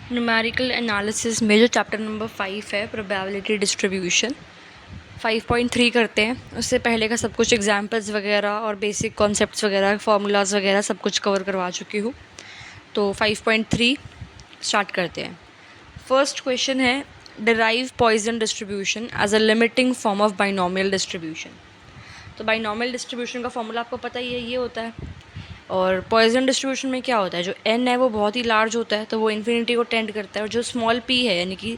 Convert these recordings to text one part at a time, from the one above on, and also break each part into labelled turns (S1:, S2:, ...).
S1: Numerical analysis में जो chapter number 5 है प्रोबेबिलिटी डिस्ट्रीब्यूशन 5.3 करते हैं। उससे पहले का सब कुछ एग्जांपल्स वगैरह और बेसिक कॉन्सेप्ट्स वगैरह फार्मूलाज वगैरह सब कुछ कवर करवा चुकी हूँ। तो 5.3 स्टार्ट करते हैं। फर्स्ट क्वेश्चन है derive Poisson distribution as a limiting form of binomial distribution. तो बाइनोमियल डिस्ट्रीब्यूशन का फॉर्मूला आपको पता ही है, ये होता है। और पॉइजन डिस्ट्रीब्यूशन में क्या होता है, जो n है वो बहुत ही लार्ज होता है तो वो इन्फिनिटी को टेंड करता है, और जो स्मॉल p है यानी कि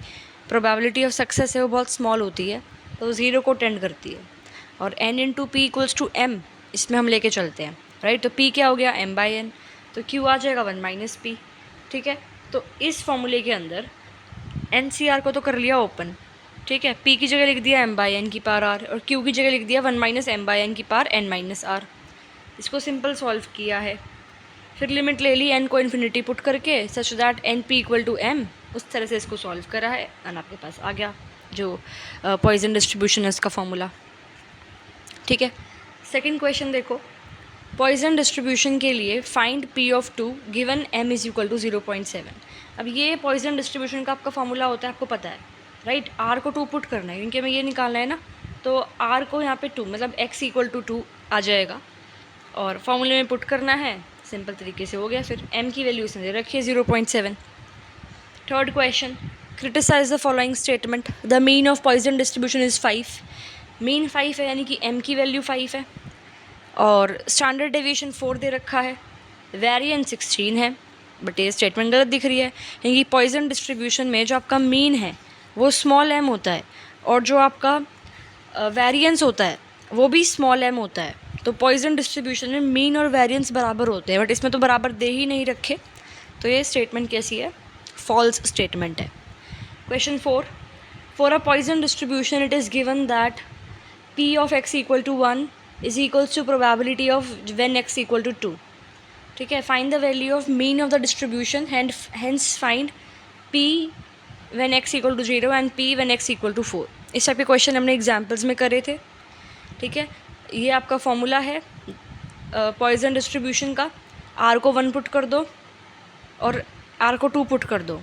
S1: प्रोबेबिलिटी ऑफ सक्सेस है वो बहुत स्मॉल होती है तो वो ज़ीरो को टेंड करती है। और n into p equals to m इसमें हम लेके चलते हैं, राइट। तो p क्या हो गया, m बाई n, तो q आ जाएगा 1 माइनस p। ठीक है, तो इस फॉर्मूले के अंदर NCR को तो कर लिया ओपन, ठीक है। p की जगह लिख दिया m बाई n की पावर r, और q की जगह लिख दिया 1 माइनस m बाई n की पावर n माइनस r। इसको सिंपल सॉल्व किया है, फिर लिमिट ले ली n को इन्फिनिटी पुट करके such that n p equal to m, उस तरह से इसको सॉल्व करा है एंड आपके पास आ गया जो पॉइजन डिस्ट्रीब्यूशन है उसका फॉर्मूला। ठीक है, सेकंड क्वेश्चन देखो, पॉइजन डिस्ट्रीब्यूशन के लिए find p of 2 given m is equal to 0.7। अब ये पॉइजन डिस्ट्रीब्यूशन का आपका फॉर्मूला होता है, आपको पता है, राइट। r को 2 पुट करना है क्योंकि हमें ये निकालना है ना, तो r को यहाँ पे 2 मतलब x इक्वल टू 2 आ जाएगा और फॉर्मूले में पुट करना है, सिंपल तरीके से हो गया। फिर m की वैल्यू इसने दे रखी है 0.7। Third question, criticize the following statement, the mean of Poisson distribution is 5। Mean 5 है यानी कि m की वैल्यू 5 है और स्टैंडर्ड डेविएशन 4 दे रखा है, वेरिएंस 16 है। बट ये स्टेटमेंट गलत दिख रही है क्योंकि पॉइजन डिस्ट्रीब्यूशन में जो आपका मीन है वो स्मॉल m होता है और जो आपका वेरिएंस होता है वो भी स्मॉल m होता है। तो पॉइजन डिस्ट्रीब्यूशन में मीन और वेरिएंस बराबर होते हैं, बट इसमें तो बराबर दे ही नहीं रखे, तो ये स्टेटमेंट कैसी है, फॉल्स स्टेटमेंट है। Question 4, for a Poisson distribution it is given that p of x equal to 1 is equals to probability of when x equal to 2। ठीक है, find the value of mean of the distribution hence find p when x equal to 0 and p when x equal to 4। इस type के question हमने examples में करे थे। ठीक है, ये आपका फॉर्मूला है पॉइजन डिस्ट्रीब्यूशन का, r को 1 पुट कर दो और r को 2 पुट कर दो,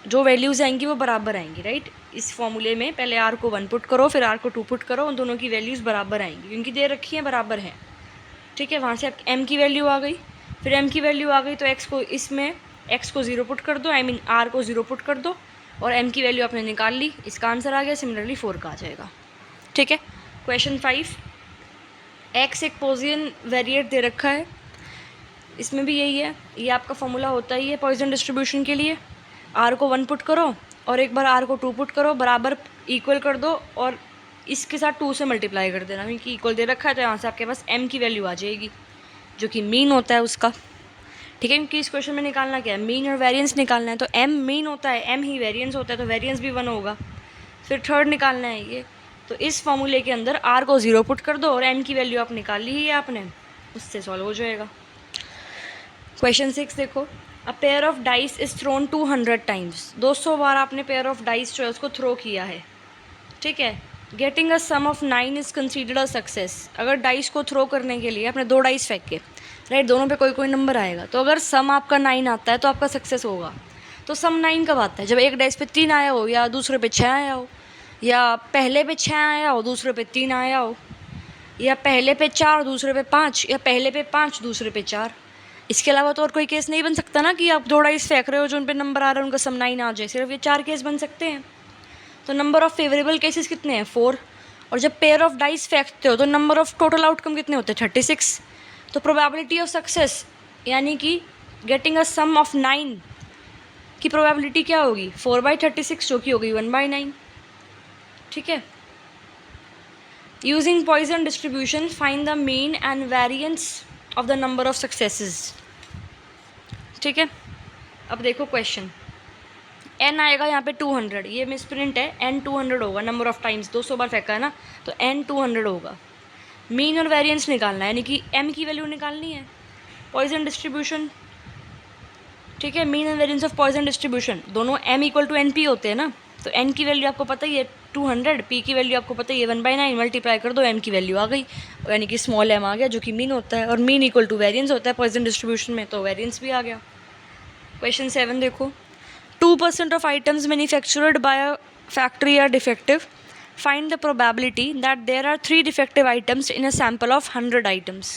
S1: जो वैल्यूज़ आएंगी वो बराबर आएंगी, राइट। इस फॉर्मूले में पहले r को 1 पुट करो फिर r को 2 पुट करो, उन दोनों की वैल्यूज़ बराबर आएंगी क्योंकि दे रखी हैं बराबर हैं। ठीक है, वहाँ से आप m की वैल्यू आ गई, फिर m की वैल्यू आ गई तो x को इसमें x को 0 पुट कर दो, आई मीन r को 0 पुट कर दो और m की वैल्यू आपने निकाल ली, इसका आंसर आ गया। सिमिलरली 4 का आ जाएगा। ठीक है, क्वेश्चन 5, x एक पॉइजन वेरिएट दे रखा है, इसमें भी यही है, ये आपका फॉर्मूला होता ही है पॉइजन डिस्ट्रीब्यूशन के लिए। r को 1 पुट करो और एक बार r को 2 पुट करो, बराबर इक्वल कर दो और इसके साथ 2 से मल्टीप्लाई कर देना क्योंकि इक्वल दे रखा है, तो यहाँ से आपके पास m की वैल्यू आ जाएगी जो कि मीन होता है उसका। ठीक है, क्योंकि इस क्वेश्चन में निकालना क्या है, मीन और वेरिएंस निकालना है, तो m मीन होता है, m ही वेरिएंस होता है, तो वेरिएंस भी 1 होगा। फिर थर्ड निकालना है ये, तो इस फॉर्मूले के अंदर r को 0 पुट कर दो और m की वैल्यू आप निकाल ली है आपने, उससे सॉल्व हो जाएगा। क्वेश्चन 6 देखो, a pair of dice is throne 200 times. 200 बार आपने पेयर ऑफ डाइस जो है उसको थ्रो किया है। ठीक है, getting a sum of 9 is considered a success. अगर डाइस को थ्रो करने के लिए आपने 2 डाइस फेंके, राइट, दोनों पे कोई कोई नंबर आएगा, तो अगर सम आपका 9 आता है तो आपका सक्सेस होगा। तो सम 9 कब आता है, जब एक डाइस पे 3 आया हो या दूसरे पे 6 आया हो, या पहले पे 6 आया हो दूसरे पे 3 आया हो, या पहले पे 4 दूसरे पे 5, या पहले पे 5 दूसरे पे 4। इसके अलावा तो और कोई केस नहीं बन सकता ना कि आप 2 डाइस फेंक रहे हो जो उन पे नंबर आ रहा है उनका सम 9 आ जाए, सिर्फ ये 4 केस बन सकते हैं। तो नंबर ऑफ फेवरेबल केसेस कितने हैं, 4। और जब पेयर ऑफ डाइस फेंकते हो तो नंबर ऑफ टोटल आउटकम कितने होते हैं, 36। तो प्रोबेबिलिटी ऑफ सक्सेस यानी कि गेटिंग अ सम ऑफ 9 की प्रोबेबिलिटी क्या होगी, 4/36 जो कि होगी 1/9। ठीक है, using Poisson distribution find the mean and variance of the number of successes. ठीक है, अब देखो क्वेश्चन, n आएगा यहाँ पे 200, ये मिसप्रिंट है, n 200 होगा, नंबर ऑफ टाइम्स 200 बार फेंका है ना, तो n 200 होगा। मीन और वेरिएंस निकालना है यानी कि m की वैल्यू निकालनी है, पॉइजन डिस्ट्रीब्यूशन। ठीक है, mean and variance of Poisson distribution दोनों m इक्वल टू np होते हैं ना, तो n की वैल्यू आपको पता ही है 200, p की वैल्यू आपको पता ही है 1/9, मल्टीप्लाई कर दो, m की वैल्यू आ गई यानी कि स्मॉल m आ गया जो कि मीन होता है, और मीन इक्वल टू वेरिएंस होता है पॉइजन डिस्ट्रीब्यूशन में, तो वेरिएंस भी आ गया। क्वेश्चन 7 देखो, 2% of items manufactured by a factory are defective. Find the probability that there are 3 defective items in a sample of 100 items.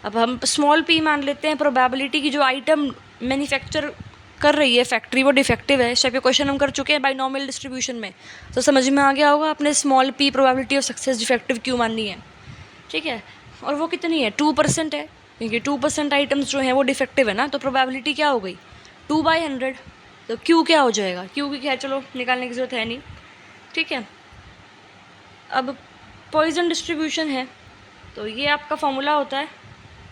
S1: अब हम स्मॉल p मान लेते हैं प्रोबेबिलिटी की जो आइटम मैन्युफैक्चर कर रही है फैक्ट्री वो डिफेक्टिव है। इस टाइप के क्वेश्चन हम कर चुके हैं बाइनॉमियल डिस्ट्रीब्यूशन में, तो समझ में आ गया होगा आपने small p probability of success defective क्यों माननी है। ठीक है, और वो कितनी है 2% है, क्योंकि 2% आइटम्स जो हैं वो डिफेक्टिव है ना, तो प्रोबेबिलिटी क्या हो गई 2/100। तो क्यू क्या हो जाएगा, क्यू की खैर चलो निकालने की ज़रूरत है नहीं। ठीक है, अब पॉइजन डिस्ट्रीब्यूशन है तो ये आपका फॉर्मूला होता है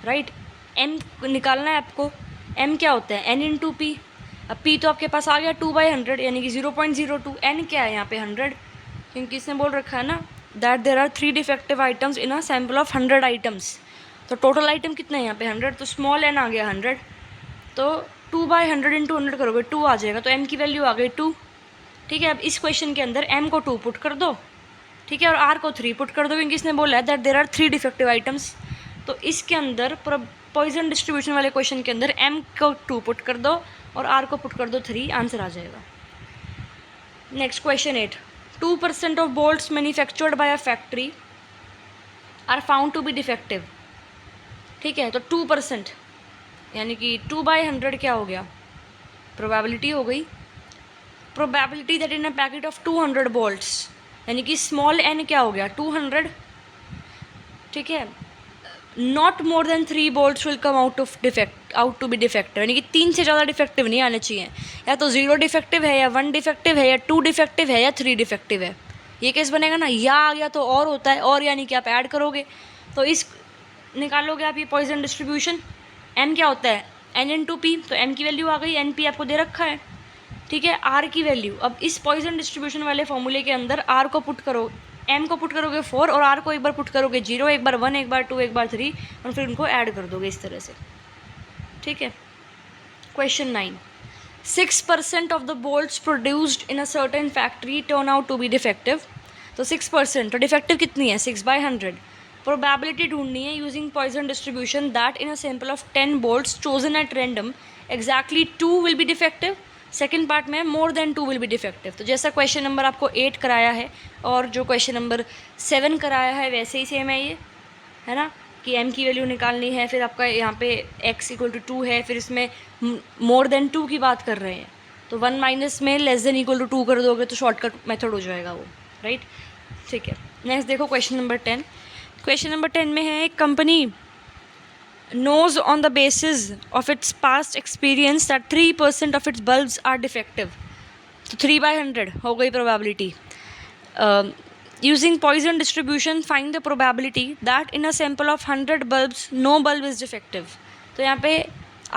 S1: राइट, एम निकालना है आपको। एम क्या होता है n × p। अब p तो आपके पास आ गया 2/100 यानी कि 0.02। n क्या है यहाँ पे 100, क्योंकि इसने बोल रखा है ना that there are 3 defective items in a sample of 100 items. तो टोटल आइटम कितने हैं यहाँ पे 100, तो स्मॉल n आ गया 100, तो 2/100 × 100 करोगे 2 आ जाएगा, तो m की वैल्यू आ गई 2। ठीक है, अब इस क्वेश्चन के अंदर m को 2 पुट कर दो, ठीक है, और r को 3 पुट कर दो, क्योंकि इसने बोला है that there are 3 defective items. तो इसके अंदर पॉइजन डिस्ट्रीब्यूशन वाले क्वेश्चन के अंदर m को 2 पुट कर दो और r को पुट कर दो 3, आंसर आ जाएगा। Next question 8, 2% of bolts manufactured by a factory are found to be defective. ठीक है, तो 2% यानी कि 2/100 क्या हो गया, प्रोबेबिलिटी हो गई। Probability that in a packet of 200 bolts यानी कि स्मॉल n क्या हो गया 200। ठीक है, not more than 3 bolts will come out to be defective, यानी कि 3 से ज़्यादा डिफेक्टिव नहीं आने चाहिए, या तो 0 डिफेक्टिव है या 1 डिफेक्टिव है या 2 डिफेक्टिव है या 3 डिफेक्टिव है। ये केस बनेगा ना, या आ गया तो और होता है, और यानी कि आप ऐड करोगे तो इस निकालोगे आप ये पॉइजन डिस्ट्रीब्यूशन। m क्या होता है n × p, तो m की वैल्यू आ गई, np आपको दे रखा है। ठीक है, r की वैल्यू, अब इस पॉइजन डिस्ट्रीब्यूशन वाले फॉर्मूले के अंदर r को पुट करो, m को पुट करोगे 4 और r को एक बार पुट करोगे 0, एक बार 1, एक बार 2, एक बार 3, और फिर उनको ऐड कर दोगे इस तरह से। ठीक है, question 9, 6% of the bolts produced in a certain factory turn out to be defective. तो 6%, तो डिफेक्टिव कितनी है 6/100। प्रोबेबिलिटी ढूंढनी है using Poisson distribution that in a sample of 10 bolts chosen at random exactly 2 will be defective. Second part में more than 2 will be defective. तो जैसा question number आपको 8 कराया है और जो क्वेश्चन नंबर 7 कराया है वैसे ही सेम है ये, है ना, कि m की वैल्यू निकालनी है, फिर आपका यहाँ पे x = 2 है, फिर इसमें मोर देन 2 की बात कर रहे हैं, तो 1 माइनस में लेस देन = 2 कर दोगे तो शॉर्टकट मेथड हो जाएगा वो, राइट। ठीक है, नेक्स्ट देखो क्वेश्चन नंबर 10। क्वेश्चन नंबर 10 में है, एक company knows on the basis of its past experience that 3% of its bulbs are defective। तो 3/100 हो गई probability. Using Poisson distribution find the probability that in a sample of 100 bulbs no bulb is defective। तो यहाँ पे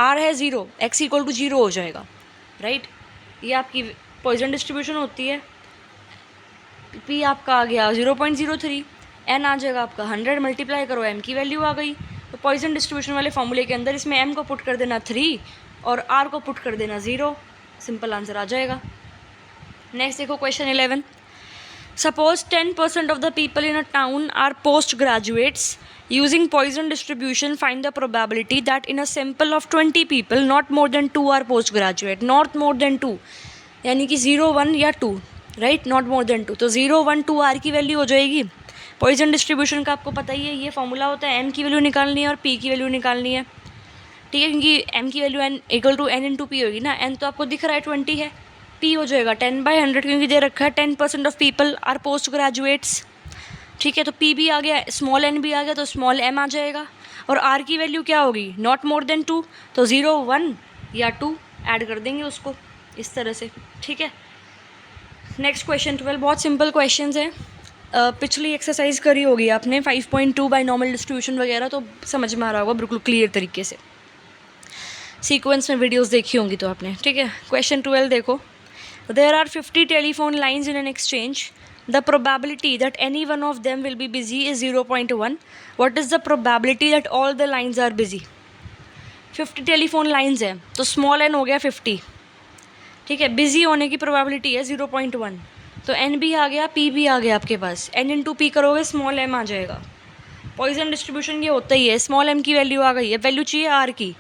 S1: r है 0, x = 0 हो जाएगा, right. ये आपकी Poisson डिस्ट्रीब्यूशन होती है। p आपका आ गया 0.03, n आ जाएगा आपका 100, मल्टीप्लाई करो m की वैल्यू आ गई। तो पॉइजन डिस्ट्रीब्यूशन वाले फॉर्मूले के अंदर इसमें m को पुट कर देना 3 और r को पुट कर देना 0, सिंपल आंसर आ जाएगा। नेक्स्ट देखो question 11, suppose 10% of the people in a town R post graduates using Poisson distribution find the probability that in a sample of 20 people not more than 2 R post graduate. Not more than 2 यानी कि 0, 1 या 2, right, not more than 2, तो 0, 1, 2 r की value हो जाएगी। Poison distribution का आपको पता ही है, ये फॉर्मूला होता है, m की वैल्यू निकालनी है और p की वैल्यू निकालनी है। ठीक है, क्योंकि m की वैल्यू n = n × p होगी ना, n तो आपको दिख रहा है 20 है, p हो जाएगा 10/100 क्योंकि दे रखा है 10% of people R post graduates. ठीक है, तो p भी आ गया, स्मॉल n भी आ गया, तो स्मॉल m आ जाएगा, और r की वैल्यू क्या होगी नॉट मोर देन 2, तो 0, 1 या 2 ऐड कर देंगे उसको इस तरह से। ठीक है, नेक्स्ट क्वेश्चन 12, बहुत सिंपल क्वेश्चन है। पिछली एक्सरसाइज करी होगी आपने 5.2 बाइनॉमियल डिस्ट्रीब्यूशन वगैरह, तो समझ में आ रहा होगा बिल्कुल क्लियर तरीके से, सीक्वेंस में वीडियोस देखी होंगी तो आपने। ठीक है, क्वेश्चन 12 देखो, there are 50 telephone lines in an exchange, the probability that any one of them will be busy is 0.1। What is the probability that all the lines are busy. 50 telephone lines हैं तो small n हो गया 50। ठीक है, busy होने की probability है 0.1, तो n भी आ गया, p भी आ गया आपके पास, n × p करोगे स्मॉल m आ जाएगा। पॉइजन डिस्ट्रीब्यूशन ये होता ही है, स्मॉल m की वैल्यू आ गई है, वैल्यू चाहिए r की,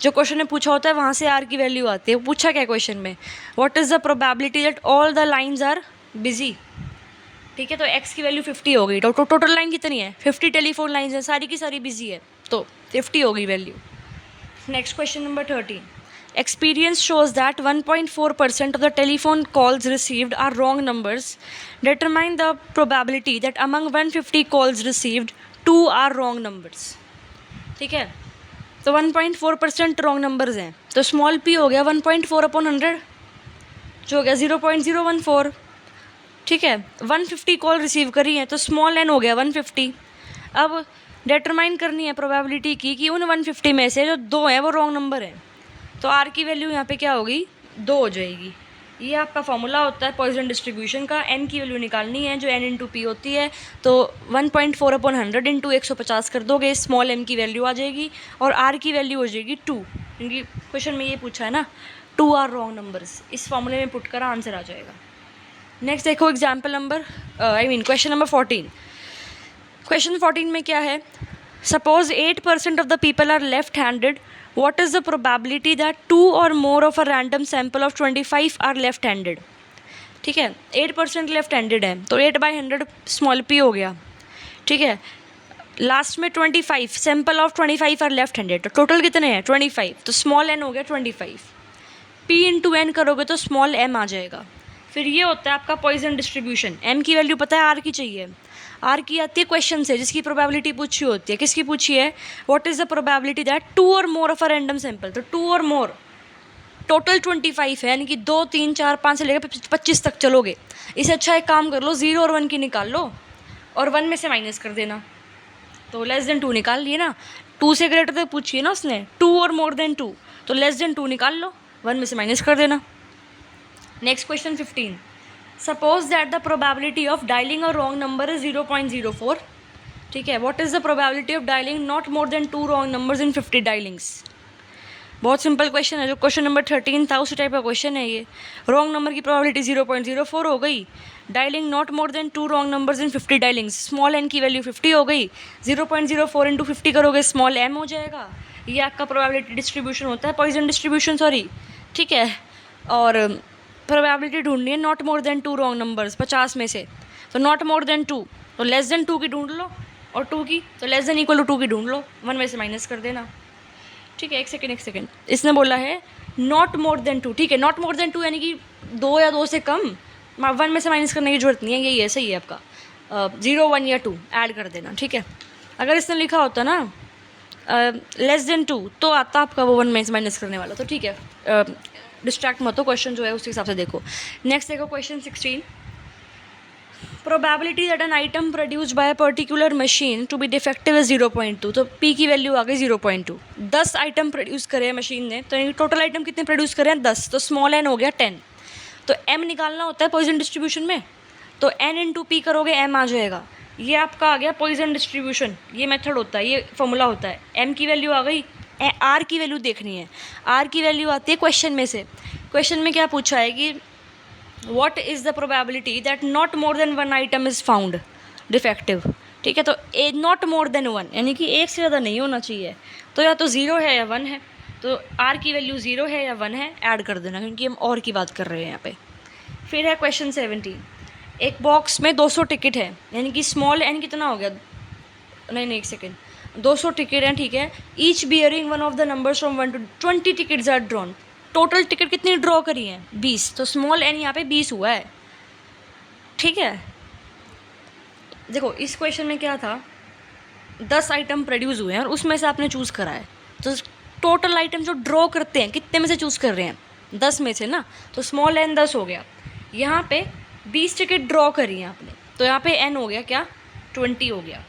S1: जो क्वेश्चन में पूछा होता है वहाँ से आर की वैल्यू आती है। पूछा क्या क्वेश्चन में, what is the probability that all the lines are busy. ठीक है, तो एक्स की वैल्यू 50 हो गई। तो टोटल लाइन कितनी है, 50 टेलीफोन लाइन्स हैं, सारी की सारी बिजी है, तो 50 हो गई value. Next question number 13, experience shows that 1.4% of the telephone calls received are wrong numbers. Determine the probability that among 150 calls received 2 are wrong numbers. ठीक है, तो 1.4% रॉन्ग नंबर्स हैं, तो स्मॉल p हो गया 1.4 अपॉन 100 जो हो गया 0.014। ठीक है, 150 कॉल रिसीव करी है तो स्मॉल n हो गया 150। अब डिटरमाइन करनी है प्रोबेबिलिटी की कि उन 150 में से जो 2 हैं वो रॉन्ग नंबर हैं, तो r की वैल्यू यहाँ पे क्या होगी, 2 हो जाएगी। ये आपका फॉर्मूला होता है पॉइजन डिस्ट्रीब्यूशन का। n की वैल्यू निकालनी है जो n इंटू पी होती है, तो 1.4 अपॉन 100 इंटू 150 कर दोगे, स्मॉल m की वैल्यू आ जाएगी और r की वैल्यू हो जाएगी 2, क्योंकि क्वेश्चन में ये पूछा है ना 2 आर रॉन्ग नंबर्स। इस फॉर्मूले में पुट कर आंसर आ जाएगा। नेक्स्ट देखो example number question number 14। Question 14 में क्या है, suppose 8% of the people are left handed, what is the probability that 2 or more of a random sample of 25 are left handed। ठीक है, 8% लेफ्ट हैंडेड है तो 8/100 स्मॉल p हो गया। ठीक है, लास्ट में 25 sample of 25 are left handed, तो टोटल कितने हैं 25, तो स्मॉल n हो गया 25। p इंटू n करोगे तो स्मॉल m आ जाएगा। फिर ये होता है आपका पॉइजन डिस्ट्रीब्यूशन। m की वैल्यू पता है, r की चाहिए, आर की आती है क्वेश्चन से जिसकी प्रोबेबिलिटी पूछी होती है। किसकी पूछी है, what is the probability that 2 और more of a random sample, तो 2 और मोर टोटल 25 है, यानी कि 2 3 4 5 से लेकर 25 तक चलोगे। इससे अच्छा एक काम कर लो, 0 और 1 की निकाल लो और 1 में से माइनस कर देना, तो लेस देन 2 निकाल लिए ना। 2 से ग्रेटर तक पूछिए ना उसने, 2 और मोर देन 2, तो लेस देन 2 निकाल लो, 1 में से माइनस कर देना। Next question 15, suppose that the probability of dialing a wrong number is 0.04। ठीक है, what is the probability of dialing not more than 2 wrong numbers in 50 dialings. बहुत सिंपल क्वेश्चन है, जो क्वेश्चन नंबर 13 था उसी टाइप का क्वेश्चन है ये। रॉन्ग नंबर की प्रोबेबिलिटी 0.04 हो गई, dialing not more than 2 wrong numbers in 50 dialings, small n की वैल्यू 50 हो गई, 0.04 इंटू 50 करोगे स्मॉल m हो जाएगा। ये आपका प्रोबेबिलिटी डिस्ट्रीब्यूशन होता है, पॉइजन डिस्ट्रीब्यूशन सॉरी। ठीक है, और प्रोबेबिलिटी ढूंढनी है not more than 2 wrong numbers 50 में से, तो नॉट मोर देन 2, तो लेस देन 2 की ढूंढ लो, और 2 की तो लेस देन इक्वल टू 2 की ढूंढ लो, 1 में से माइनस कर देना। ठीक है, एक सेकेंड, इसने बोला है नॉट मोर देन 2। ठीक है, नॉट मोर देन 2 यानी कि 2 या 2 से कम, 1 में से माइनस करने की जरूरत नहीं है, यही है, सही है आपका, 0 1 या 2 ऐड कर देना। ठीक है, अगर इसने लिखा होता ना लेस देन 2 तो आता आपका वो 1 में से माइनस करने वाला। तो ठीक है, डिस्ट्रैक्ट मत हो, क्वेश्चन जो है उसके हिसाब से देखो। नेक्स्ट देखो question 16, probability that an item produced by a particular machine to be defective is 0.2। तो p की वैल्यू आ गई 0.2। 10 आइटम प्रोड्यूस करे हैं मशीन ने, तो टोटल आइटम कितने प्रोड्यूस करे हैं 10, तो स्मॉल n हो गया 10। तो m निकालना होता है पॉइजन डिस्ट्रीब्यूशन में, तो n इंटू p करोगे m आ जाएगा। ये आपका आ गया पॉइजन डिस्ट्रीब्यूशन, ये मेथड होता है, ये फॉर्मूला होता है। m की वैल्यू आ गई, आर की वैल्यू देखनी है, आर की वैल्यू आती है क्वेश्चन में से। क्वेश्चन में क्या पूछा है कि what is the probability that not more then 1 item is found defective. ठीक है, तो ए नॉट मोर देन 1 यानी कि एक से ज़्यादा नहीं होना चाहिए, तो या तो 0 है या 1 है, तो आर की वैल्यू 0 है या 1 है ऐड कर देना, क्योंकि हम और की बात कर रहे हैं यहाँ पे। फिर है क्वेश्चन 17, एक बॉक्स में 200 टिकट है, यानी कि स्मॉल n कितना हो गया, नहीं एक सेकेंड, 200 टिकट हैं। ठीक है, each bearing one of the numbers from 1 to 20 tickets are drawn. Total ticket कितनी ड्रॉ करी हैं 20, तो स्मॉल n यहाँ पे 20 हुआ है। ठीक है, देखो इस क्वेश्चन में क्या था, 10 आइटम प्रोड्यूस हुए हैं और उसमें से आपने चूज़ करा है, तो टोटल आइटम जो ड्रॉ करते हैं कितने में से चूज़ कर रहे हैं 10 में से ना, तो स्मॉल n 10 हो गया। यहाँ पे 20 टिकट ड्रॉ करी हैं आपने, तो यहाँ पे n हो गया क्या 20 हो गया।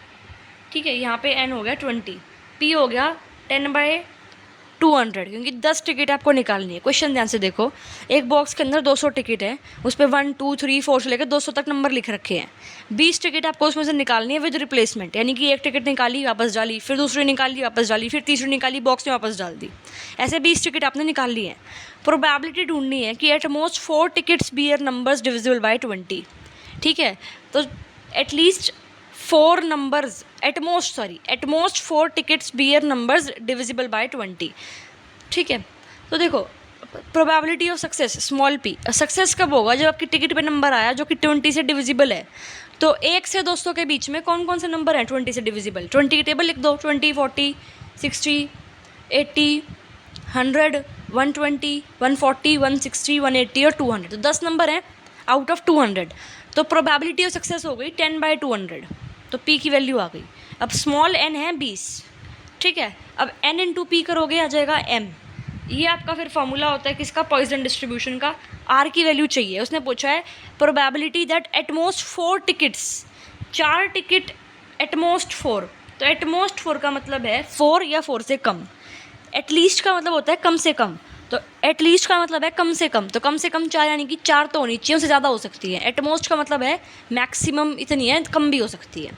S1: ठीक है, यहाँ पे n हो गया 20, p हो गया 10/200, क्योंकि 10 टिकट आपको निकालनी है। क्वेश्चन ध्यान से देखो, एक बॉक्स के अंदर 200 टिकट है, उस पर 1 2 3 4 से लेकर 200 तक नंबर लिख रखे हैं। 20 टिकट आपको उसमें से निकालनी है विद रिप्लेसमेंट, यानी कि एक टिकट निकाली वापस डाली, फिर दूसरी निकाली वापस डाली, फिर तीसरी निकाली बॉक्स में वापस डाल दी, ऐसे 20 टिकट आपने निकाल ली है। प्रोबेबिलिटी ढूंढनी है कि at most 4 tickets bear numbers divisible by 20। ठीक है, तो at least 4 numbers, at most 4 tickets bear numbers divisible by 20। ठीक है। तो देखो probability of success small P, success कब होगा? जब आपकी टिकट पे नंबर आया जो कि 20 से डिविजिबल है। तो 1 से 200 के बीच में कौन कौन से नंबर हैं 20 से डिविजिबल? 20 की टेबल लिख दो, 20, 40, 60, 80, 100, 120, 140, 160, 180 और 200। तो 10 नंबर हैं आउट ऑफ 200। तो प्रोबेबिलिटी ऑफ सक्सेस हो गई 10/200। तो पी की वैल्यू आ गई। अब स्मॉल एन है 20, ठीक है। अब एन इंटू पी करोगे आ जाएगा एम। ये आपका फिर फॉर्मूला होता है किसका? पॉइजन डिस्ट्रीब्यूशन का। आर की वैल्यू चाहिए, उसने पूछा है probability that at most 4 tickets, 4 ticket at most 4। तो एटमोस्ट 4 का मतलब है 4 या 4 से कम। एटलीस्ट का मतलब होता है कम से कम, तो एटलीस्ट का मतलब है कम से कम। तो कम से कम 4 यानी कि 4 तो होनी चाहिए, उससे ज़्यादा हो सकती है। एटमोस्ट का मतलब है मैक्सिमम इतनी है, कम भी हो सकती है,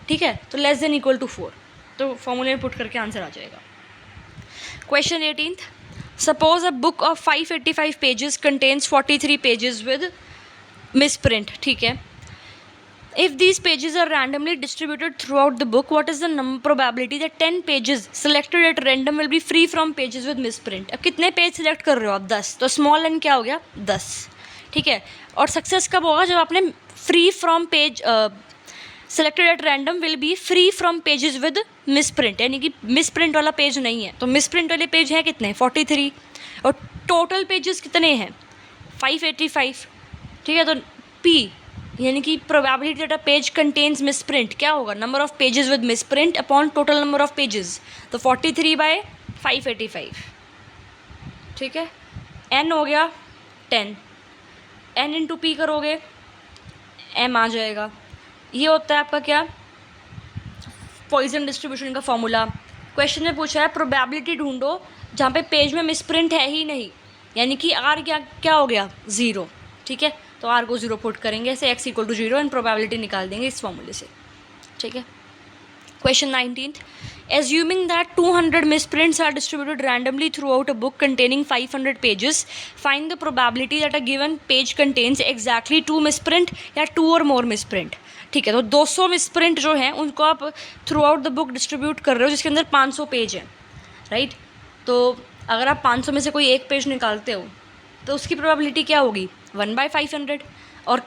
S1: ठीक है। तो लेस देन इक्वल टू 4, तो फॉर्मूले में पुट करके आंसर आ जाएगा। Question 18th, suppose a book of 585 pages contains 43 pages with misprint, ठीक है। If these pages are randomly distributed throughout the book, what is the probability that 10 pages selected at random will be free from pages with misprint? अब कितने page select कर रहे हो आप? 10। तो small N क्या हो गया? 10, ठीक है। और सक्सेस कब होगा? जब आपने free from page selected at random will be free from pages with misprint, यानी कि मिसप्रिंट वाला पेज नहीं है। तो मिसप्रिंट वाले पेज हैं कितने? 43। और टोटल पेजेस कितने हैं? 585, ठीक है। तो पी यानी कि probability that a page contains misprint क्या होगा? Number of pages with misprint upon total number of pages. तो 43/585, ठीक है। एन हो गया 10, एन इंटू पी करोगे एम आ जाएगा। ये होता है आपका क्या? पॉइजन डिस्ट्रीब्यूशन का फॉर्मूला। क्वेश्चन में पूछा है प्रोबेबिलिटी ढूंढो जहाँ पे पेज में मिसप्रिंट है ही नहीं, यानी कि आर क्या हो गया? 0, ठीक है। तो आर को 0 पुट करेंगे, ऐसे x = 0 एंड प्रोबेबिलिटी निकाल देंगे इस फॉर्मूले से, ठीक है। Question 19th, assuming that 200 misprints are distributed randomly throughout a book containing 500 pages, find the probability that a given page contains exactly 2 misprint या 2 और मोर मिसप्रिंट, ठीक है। तो 200 मिसप्रिंट जो हैं उनको आप through out the book distribute कर रहे हो जिसके अंदर 500 पेज हैं, राइट। तो अगर आप 500 में से कोई एक पेज निकालते हो तो उसकी प्रोबेबिलिटी क्या होगी? 1/500। और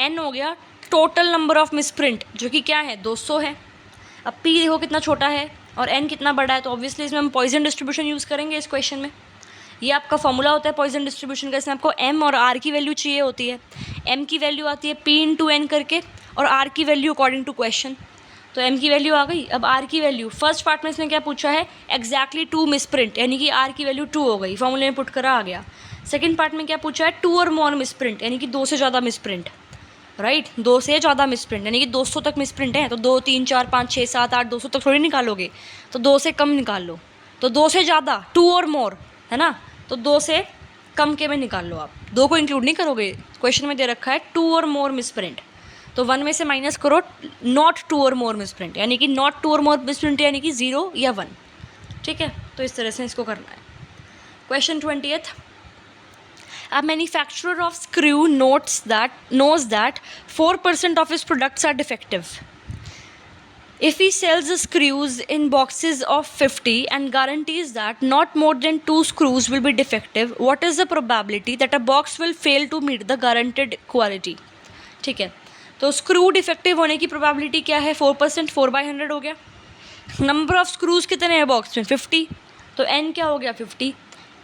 S1: n हो गया टोटल नंबर ऑफ मिसप्रिंट जो कि क्या है? 200 है। अब p देखो कितना छोटा है और n कितना बड़ा है, तो ऑब्वियसली इसमें हम पॉइजन डिस्ट्रीब्यूशन यूज़ करेंगे इस क्वेश्चन में। ये आपका फॉर्मूला होता है पॉइजन डिस्ट्रीब्यूशन का। इसमें आपको m और r की वैल्यू चाहिए होती है। m की वैल्यू आती है p × n करके और r की वैल्यू अकॉर्डिंग टू क्वेश्चन। तो m की वैल्यू आ गई। अब r की वैल्यू फर्स्ट पार्ट में इसने क्या पूछा है? एग्जैक्टली 2 मिसप्रिंट, यानी कि r की वैल्यू 2 हो गई, फॉर्मूले में पुट करा आ गया। सेकंड पार्ट में क्या पूछा है? 2 और मोर मिसप्रिंट, यानी कि 2 से ज़्यादा मिसप्रिंट, राइट। 2 से ज़्यादा मिसप्रिंट यानी कि 200 तक मिसप्रिंट है। तो 2, 3, 4, 5, 6, 7, 8, 200 तक थोड़ी निकालोगे, तो 2 से कम निकाल लो। तो 2 से ज़्यादा 2 और मोर है ना, तो 2 से कम के में निकाल लो आप, 2 को इंक्लूड नहीं करोगे। क्वेश्चन में दे रखा है 2 और मोर मिसप्रिंट, तो 1 में से माइनस करो नॉट 2 और मोर मिसप्रिंट, यानी कि नॉट 2 और मोर मिसप्रिंट यानी कि 0 या 1, ठीक है। तो इस तरह से इसको करना है। Question 20th, a manufacturer of screw knows that 4% of his products are defective. If he sells the screws in boxes of 50 and guarantees that not more than 2 screws will be defective, what is the probability that a box will fail to meet the guaranteed quality? ठीक है। तो screw defective होने की probability क्या है? 4%, 4/100 हो गया। Number of screws कितने हैं बॉक्स में? 50। तो n क्या हो गया? 50।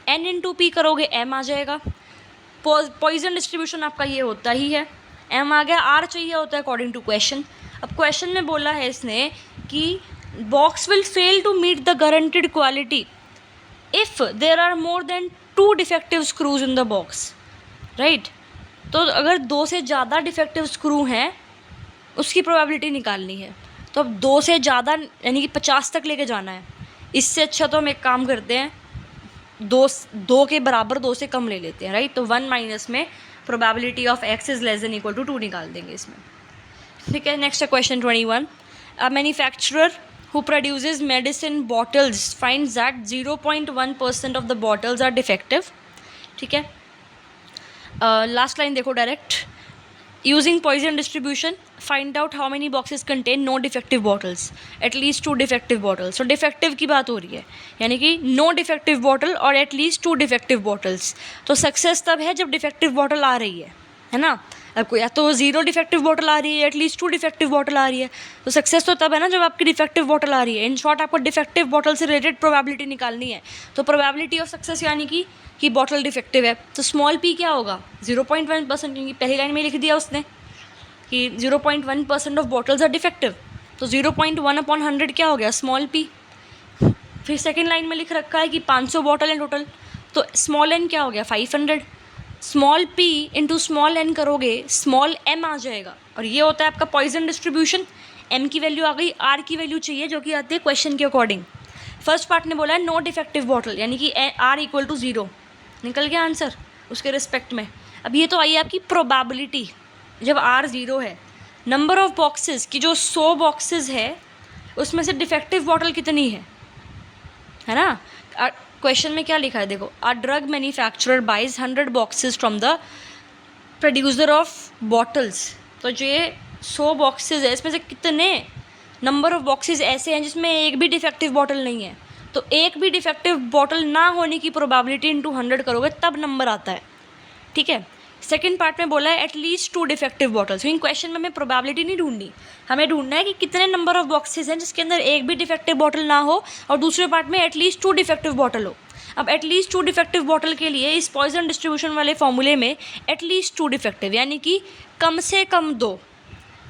S1: n इंटू पी करोगे m आ जाएगा। पॉइजन डिस्ट्रीब्यूशन आपका ये होता ही है। m आ गया, r चाहिए होता है अकॉर्डिंग टू क्वेश्चन। अब क्वेश्चन में बोला है इसने कि box will fail to meet the guaranteed quality if there are more than 2 defective screws in the box, right. तो अगर 2 से ज़्यादा डिफेक्टिव स्क्रू हैं उसकी प्रोबेबिलिटी निकालनी है। तो अब 2 से ज़्यादा यानी कि 50 तक लेके जाना है। इससे अच्छा तो हम एक काम करते हैं, 2 के बराबर 2 से कम ले लेते हैं, राइट। तो 1 माइनस में probability of x is less than equal to 2 निकाल देंगे इसमें, ठीक है। नेक्स्ट है question 21, a manufacturer who produces medicine bottles finds that 0.1% of the bottles are defective, ठीक है। लास्ट लाइन देखो direct, Using Poisson distribution, find out how many boxes contain no defective bottles, at least 2 defective bottles. So defective की बात हो रही है, यानी कि no defective bottle और at least 2 defective bottles. तो सक्सेस तब है जब डिफेक्टिव बॉटल आ रही है ना. अब कोई या तो 0 डिफेक्टिव बॉटल आ रही है, एटलीस्ट 2 डिफेक्टिव बॉटल आ रही है. तो सक्सेस तो तब है ना जब आपकी डिफेक्टिव बॉटल आ रही है. इन शॉर्ट आपको डिफेक्टिव बॉटल से रिलेटेड प्रोबेबिलिटी निकालनी है. तो प्रोबेबिलिटी ऑफ सक्सेस यानी कि बॉटल डिफेक्टिव है, तो स्मॉल पी क्या होगा 0.1%, क्योंकि पहली लाइन में लिख दिया उसने कि 0.1% ऑफ बॉटल्स आर डिफेक्टिव. तो 0.1/100 क्या हो गया स्मॉल पी. फिर सेकेंड लाइन में लिख रखा है कि 500 बॉटल हैं टोटल, तो स्मॉल एन क्या हो गया 500. Small p into small n करोगे स्मॉल एम आ जाएगा, और ये होता है आपका पॉइजन डिस्ट्रीब्यूशन. एम की वैल्यू आ गई, आर की वैल्यू चाहिए जो कि आती है क्वेश्चन के अकॉर्डिंग. फर्स्ट पार्ट ने बोला है नो डिफेक्टिव बॉटल, यानी कि आर इक्वल टू 0, निकल गया आंसर उसके रिस्पेक्ट में. अब ये तो आई आपकी प्रोबेबिलिटी जब आर 0 है. नंबर ऑफ बॉक्सेस की जो 100 बॉक्सेस है उसमें से डिफेक्टिव बॉटल कितनी है ना. क्वेश्चन में क्या लिखा है देखो, a drug manufacturer buys 100 boxes from the producer of bottles. तो जो ये 100 बॉक्सेस है इसमें से कितने नंबर ऑफ बॉक्सेस ऐसे हैं जिसमें एक भी डिफेक्टिव बॉटल नहीं है. तो एक भी डिफेक्टिव बॉटल ना होने की प्रोबेबिलिटी इंटू 100 करोगे तब नंबर आता है. ठीक है. सेकेंड पार्ट में बोला है एटलीस्ट 2 डिफेक्टिव बॉटल्स. इन क्वेश्चन में हमें प्रोबेबिलिटी नहीं ढूंढनी, हमें ढूंढना है कि कितने नंबर ऑफ बॉक्सेस हैं जिसके अंदर एक भी डिफेक्टिव बॉटल ना हो, और दूसरे पार्ट में एटलीस्ट 2 डिफेक्टिव बॉटल हो. अब एटलीस्ट 2 डिफेक्टिव बॉटल के लिए इस पॉइजन डिस्ट्रीब्यूशन वाले फॉर्मूले में एटलीस्ट 2 डिफेक्टिव यानी कि कम से कम 2.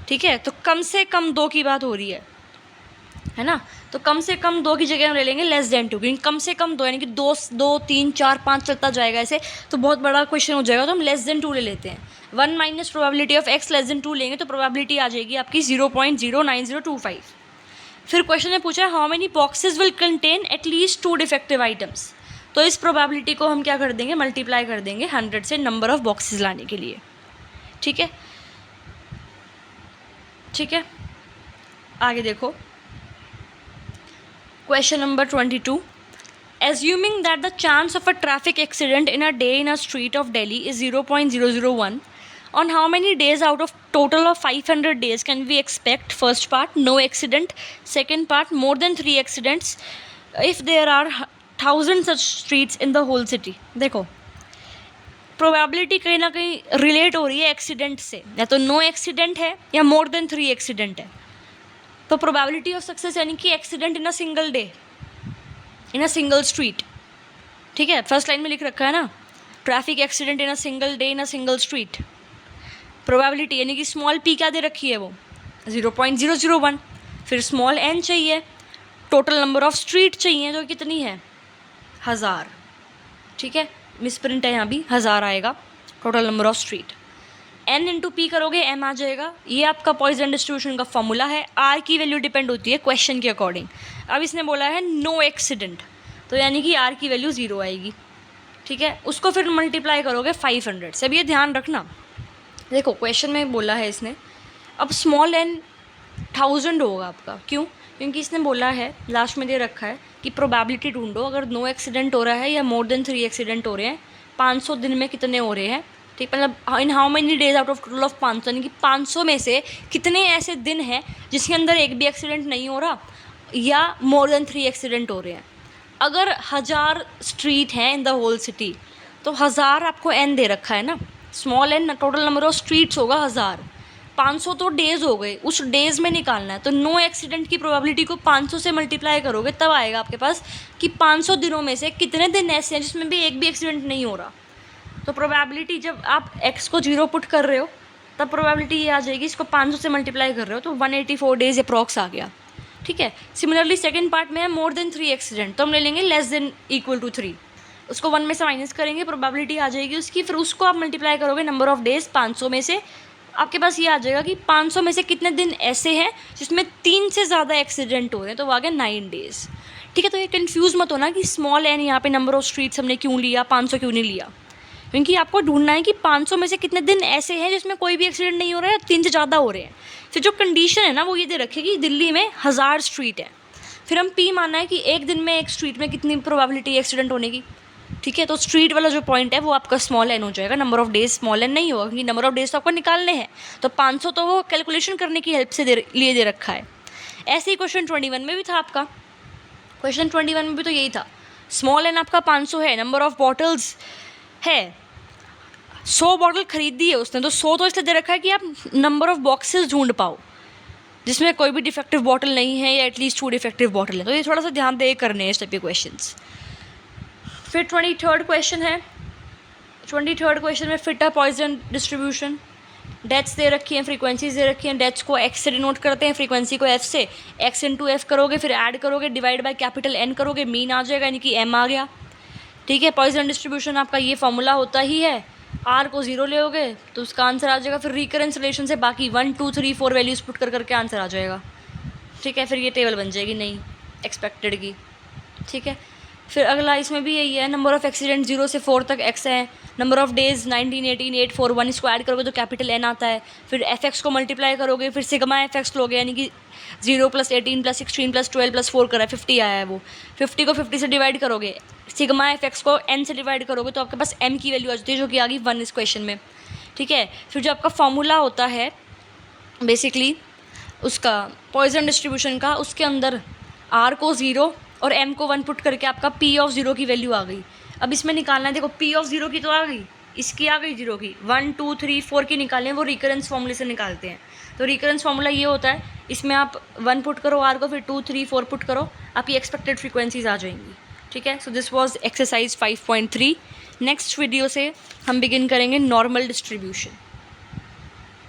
S1: ठीक है, तो कम से कम 2 की बात हो रही है ना. तो कम से कम 2 की जगह हम ले लेंगे लेस देन 2, क्योंकि कम से कम 2 यानी कि 2 3 4 5 चलता जाएगा ऐसे, तो बहुत बड़ा क्वेश्चन हो जाएगा. तो हम लेस देन 2 ले लेते हैं. 1 minus probability of x less than 2 लेंगे तो प्रोबेबिलिटी आ जाएगी आपकी 0.09025. फिर क्वेश्चन ने पूछा how many boxes will contain at least 2 defective items. तो इस प्रोबेबिलिटी को हम क्या कर देंगे, मल्टीप्लाई कर देंगे 100 से नंबर ऑफ बॉक्सेस लाने के लिए. ठीक है, ठीक है. आगे देखो question number 22. Assuming that the chance of a traffic accident in a day in a street of Delhi is 0.001, on how many days out of total of 500 days can we expect? First part, no accident. Second part, more than 3 accidents if there are 1000 such streets in the whole city. देखो probability कहीं ना कहीं relate हो रही है accident से, या तो नो एक्सीडेंट है या मोर देन 3 एक्सीडेंट है. तो प्रोबेबिलिटी ऑफ सक्सेस यानी कि accident in a single day in a single street. ठीक है, फर्स्ट लाइन में लिख रखा है ना traffic accident in a single day in a single street. Probability यानी कि स्मॉल पी क्या दे रखी है वो 0.001. फिर स्मॉल एन चाहिए, टोटल नंबर ऑफ स्ट्रीट चाहिए जो कितनी है 1000. ठीक है, मिस प्रिंट है यहाँ भी 1000 आएगा total number of street. N into p करोगे एम आ जाएगा. ये आपका पॉइजन डिस्ट्रीब्यूशन का फॉर्मूला है. आर की वैल्यू डिपेंड होती है क्वेश्चन के अकॉर्डिंग. अब इसने बोला है नो एक्सीडेंट, तो यानी कि आर की वैल्यू 0 आएगी. ठीक है, उसको फिर मल्टीप्लाई करोगे 500 से. अब ये ध्यान रखना, देखो क्वेश्चन में बोला है इसने अब स्मॉल एन 1000 होगा आपका. क्यों? क्योंकि इसने बोला है लास्ट में दे रखा है कि प्रोबेबिलिटी ढूंढो अगर नो एक्सीडेंट हो रहा है या मोर देन 3 एक्सीडेंट हो रहे हैं 500 दिन में कितने हो रहे हैं. ठीक, मतलब in how many days out of total of 500, यानी कि 500 में से कितने ऐसे दिन हैं जिसके अंदर एक भी एक्सीडेंट नहीं हो रहा या मोर देन 3 एक्सीडेंट हो रहे हैं. अगर 1000 स्ट्रीट हैं इन द होल सिटी तो 1000 आपको एन दे रखा है ना, small n total number of streets होगा 1000. 500 तो डेज़ हो गए, उस डेज़ में निकालना है. तो नो एक्सीडेंट की प्रोबेबिलिटी को 500 से मल्टीप्लाई करोगे तब आएगा आपके पास कि 500 दिनों में से कितने दिन ऐसे हैं जिसमें भी एक भी एक्सीडेंट नहीं हो रहा. तो प्रोबेबिलिटी जब आप x को 0 पुट कर रहे हो तब प्रोबेबिलिटी ये आ जाएगी, इसको 500 से मल्टीप्लाई कर रहे हो तो 184 डेज अप्रॉक्स आ गया. ठीक है. सिमिलरली सेकंड पार्ट में है मोर देन 3 एक्सीडेंट, तो हम ले लेंगे लेस देन इक्वल टू 3. उसको 1 में से माइनस करेंगे, प्रोबेबिलिटी आ जाएगी उसकी. फिर उसको आप मल्टीप्लाई करोगे नंबर ऑफ डेज 500 में से, आपके पास ये आ जाएगा कि 500 में से कितने दिन ऐसे हैं जिसमें 3 से ज़्यादा एक्सीडेंट हो रहे हैं, तो वो आ गया 9 डेज़. ठीक है, तो ये कन्फ्यूज़ मत होना कि स्मॉल एन यहाँ पे नंबर ऑफ स्ट्रीट्स हमने क्यों लिया, 500 क्यों नहीं लिया, क्योंकि आपको ढूंढना है कि 500 में से कितने दिन ऐसे हैं जिसमें कोई भी एक्सीडेंट नहीं हो रहा है, 3 से ज़्यादा हो रहे हैं. फिर जो कंडीशन है ना वो ये दे रखी है कि दिल्ली में 1000 स्ट्रीट है. फिर हम पी मानना है कि एक दिन में एक स्ट्रीट में कितनी प्रोबेबिलिटी एक्सीडेंट होने की. ठीक है। तो स्ट्रीट वाला जो पॉइंट है वो आपका स्मॉल एन हो जाएगा, number of days small n नहीं होगा, क्योंकि नंबर ऑफ डेज तो आपको निकालने हैं। तो 500 तो वो कैलकुलेशन करने की हेल्प से लिए दे रखा है। ऐसे ही क्वेश्चन 21 में भी था आपका, क्वेश्चन 21 में भी तो यही था, स्मॉल एन आपका 500 है, नंबर ऑफ बॉटल्स है, 100 बॉटल खरीदी है उसने, तो 100 तो इसलिए दे रखा है कि आप नंबर ऑफ बॉक्सेस ढूंढ पाओ जिसमें कोई भी डिफेक्टिव बॉटल नहीं है या एटलीस्ट 2 डिफेक्टिव बॉटल है। तो ये थोड़ा सा ध्यान दे करने हैं इस टाइप के क्वेश्चंस। फिर 23rd क्वेश्चन है, 23rd क्वेश्चन में fit a Poisson distribution, deaths दे रखी हैं, फ्रीक्वेंसीज दे रखी हैं, डेथ्स को एक्स से डिनोट करते हैं, फ्रीक्वेंसी को एफ से, एक्स इंटू एफ करोगे, फिर ऐड करोगे, डिवाइड बाय कैपिटल एन करोगे, मीन आ जाएगा, यानी कि एम आ गया। ठीक है, पॉइजन डिस्ट्रीब्यूशन आपका ये फॉर्मूला होता ही है, आर को 0 लोगे तो उसका आंसर आ जाएगा, फिर रिकरेंस रिलेशन से बाकी 1 2 3 4 वैल्यूज पुट कर करके आंसर आ जाएगा। ठीक है, फिर ये टेबल बन जाएगी नहीं एक्सपेक्टेड की। ठीक है, फिर अगला इसमें भी यही है, नंबर ऑफ एक्सीडेंट 0 से 4 तक एक्स है, नंबर ऑफ डेज 19 18 8 4 1, इसको ऐड करोगे तो कैपिटल एन आता है, फिर एफ एक्स को मल्टीप्लाई करोगे, फिर सिग्मा एफ एक्स लोगे, यानी कि 0 + 18 + 16 + 12 + 4 करा है, 50 आया है वो, 50 को 50 से डिवाइड करोगे, सिग्मा एफ एक्स को एन से डिवाइड करोगे तो आपके पास एम की वैल्यू आ जाती है, जो कि आ गई 1 इस क्वेश्चन में। ठीक है, फिर जो आपका फॉर्मूला होता है बेसिकली उसका पॉइजन डिस्ट्रीब्यूशन का, उसके अंदर आर को 0 और एम को 1 पुट करके आपका पी ऑफ 0 की वैल्यू आ गई। अब इसमें निकालना है, देखो पी ऑफ 0 की तो आ गई, इसकी आ गई 0 की, 1 2 3 4 की निकालने, वो रिकरेंस फॉर्मूले से निकालते हैं। तो रिकरेंस फॉर्मूला ये होता है, इसमें आप 1 पुट करो आर को, फिर 2 3 4 पुट करो, आपकी एक्सपेक्टेड फ्रीक्वेंसीज आ जाएंगी। ठीक है, so this was exercise 5.3। Next video से हम बिगिन करेंगे नॉर्मल डिस्ट्रीब्यूशन।